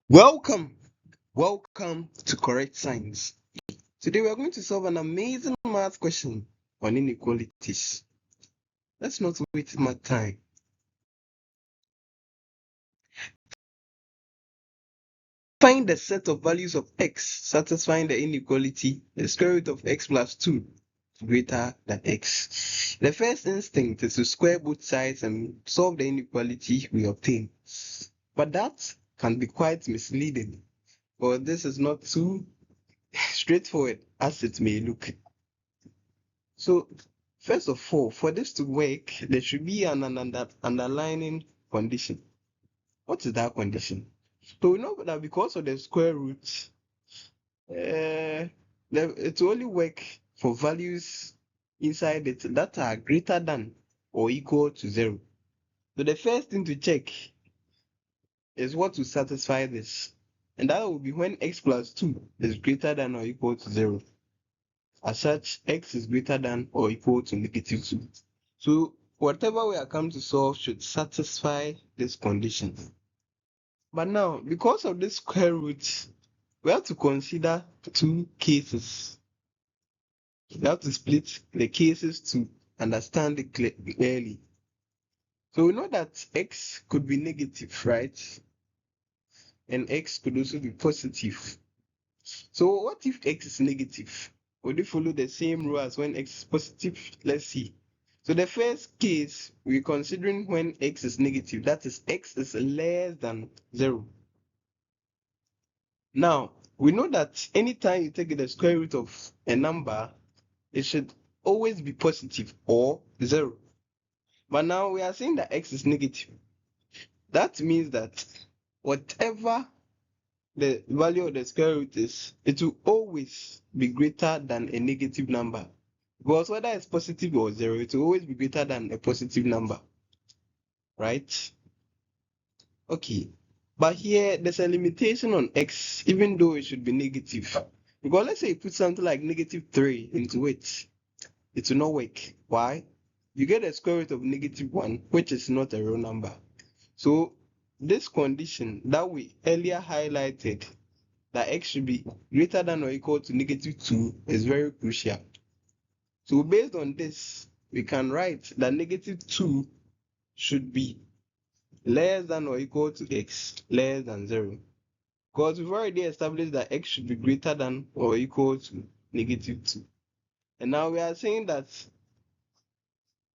Welcome, welcome to Correct Science. Today we are going to solve an amazing math question on inequalities. Let's not waste much time. Find the set of values of x satisfying the inequality the square root of x plus 2 greater than x. The first instinct is to square both sides and solve the inequality we obtain. But that can be quite misleading, but this is not too straightforward as it may look. So, first of all, for this to work, there should be an underlying condition. What is that condition? So we know that because of the square root, it will only work for values inside it that are greater than or equal to 0. So the first thing to check is what to satisfy this. And that will be when x plus 2 is greater than or equal to 0. As such, x is greater than or equal to negative 2. So whatever we are come to solve should satisfy this condition. But now, because of this square root, we have to consider two cases. We have to split the cases to understand it clearly. So we know that x could be negative, right? And x could also be positive. So what if x is negative? Would it follow the same rule as when x is positive? Let's see. So the first case, we're considering when x is negative, that is x is less than 0. Now, we know that anytime you take the square root of a number, it should always be positive or 0. But now we are saying that x is negative. That means that whatever the value of the square root is, it will always be greater than a negative number. Because whether it's positive or 0, it will always be greater than a positive number. Right? Okay. But here, there's a limitation on x, even though it should be negative. Because let's say you put something like negative 3 into it. It will not work. Why? You get a square root of negative 1, which is not a real number. So this condition that we earlier highlighted, that x should be greater than or equal to negative 2, is very crucial. So based on this, we can write that negative 2 should be less than or equal to x less than 0. Because we've already established that x should be greater than or equal to negative 2. And now we are saying that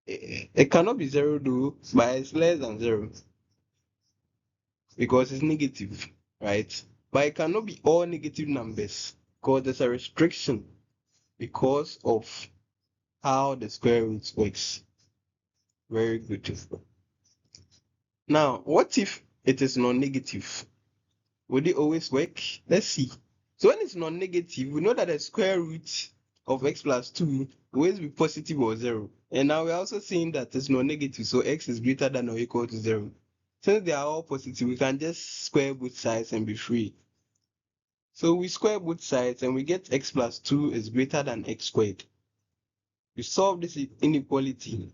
it cannot be 0 though, but it's less than 0. Because it's negative, right? But it cannot be all negative numbers because there's a restriction because of how the square root works. Very good. Now, what if it is non-negative? Would it always work? Let's see. So when it's non-negative, we know that the square root of x plus 2 will always be positive or 0. And now we're also saying that it's non-negative, so x is greater than or equal to 0. Since they are all positive, we can just square both sides and be free. So we square both sides and we get x plus 2 is greater than x squared. We solve this inequality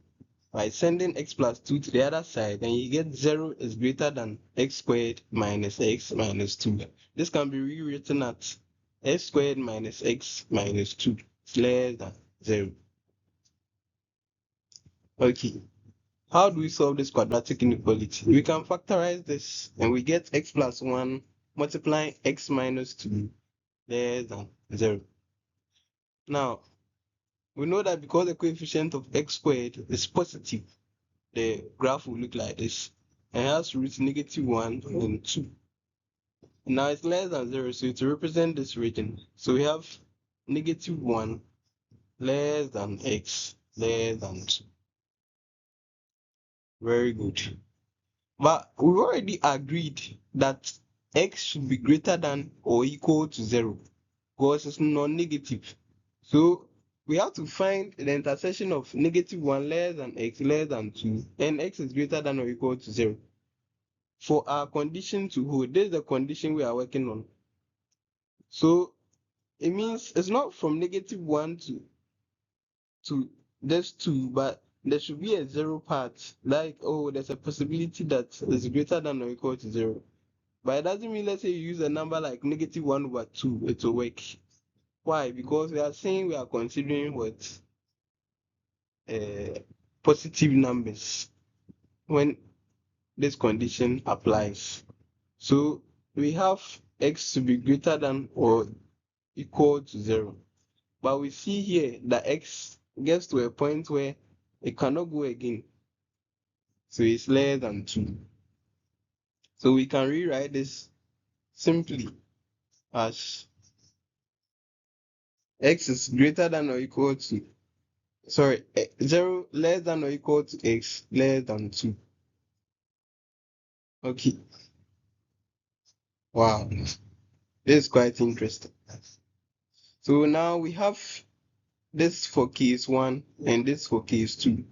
by sending x plus 2 to the other side, and you get 0 is greater than x squared minus x minus 2. This can be rewritten as x squared minus x minus 2 is less than 0. Okay. How do we solve this quadratic inequality? We can factorize this and we get x plus 1 multiplying x minus 2 less than 0. Now, we know that because the coefficient of x squared is positive, the graph will look like this. And it has roots negative 1 and 2. Now it's less than 0, so to represent this region, so we have negative 1 less than x less than 2. Very good. But we've already agreed that x should be greater than or equal to 0 because it's non-negative. So we have to find the intersection of negative 1 less than x less than 2 and x is greater than or equal to 0. For our condition to hold, this is the condition we are working on. So it means it's not from negative 1 to this 2, but there should be a 0 part, like, oh, there's a possibility that is greater than or equal to 0. But it doesn't mean, let's say you use a number like -1/2, it will work. Why? Because we are saying we are considering what positive numbers when this condition applies. So we have x to be greater than or equal to 0. But we see here that x gets to a point where it cannot go again. So it's less than 2. So we can rewrite this simply as x is greater than or equal to, 0 less than or equal to x less than 2. Okay. Wow. This is quite interesting. So now we have this for case 1 and this for case 2.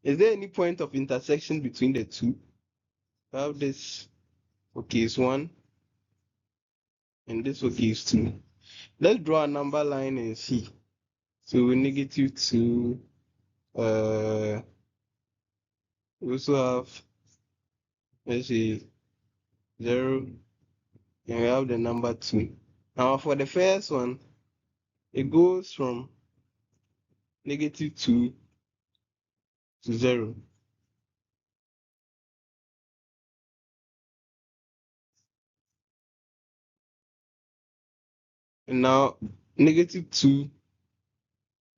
Is there any point of intersection between the two? We have this for case 1 and this for case 2. Let's draw a number line and see. So -2, we also have, let's say, 0, and we have the number 2. Now for the first one, it goes from -2 to 0. And now -2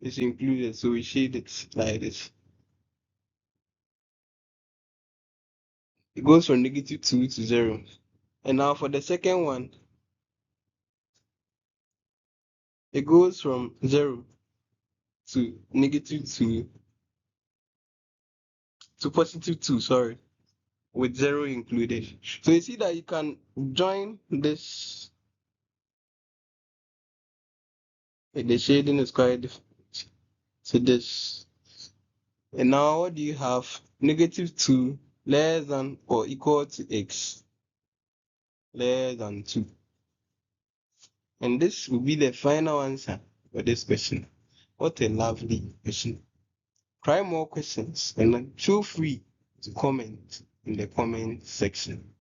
is included, so we shade it like this. It goes from -2 to 0. And now for the second one, it goes from 0 to -2 to +2, sorry, with 0 included. So you see that you can join this, the shading is quite different to this. And now what do you have? -2 less than or equal to x less than 2. And this will be the final answer for this question. What a lovely question. Try more questions and feel free to comment in the comment section.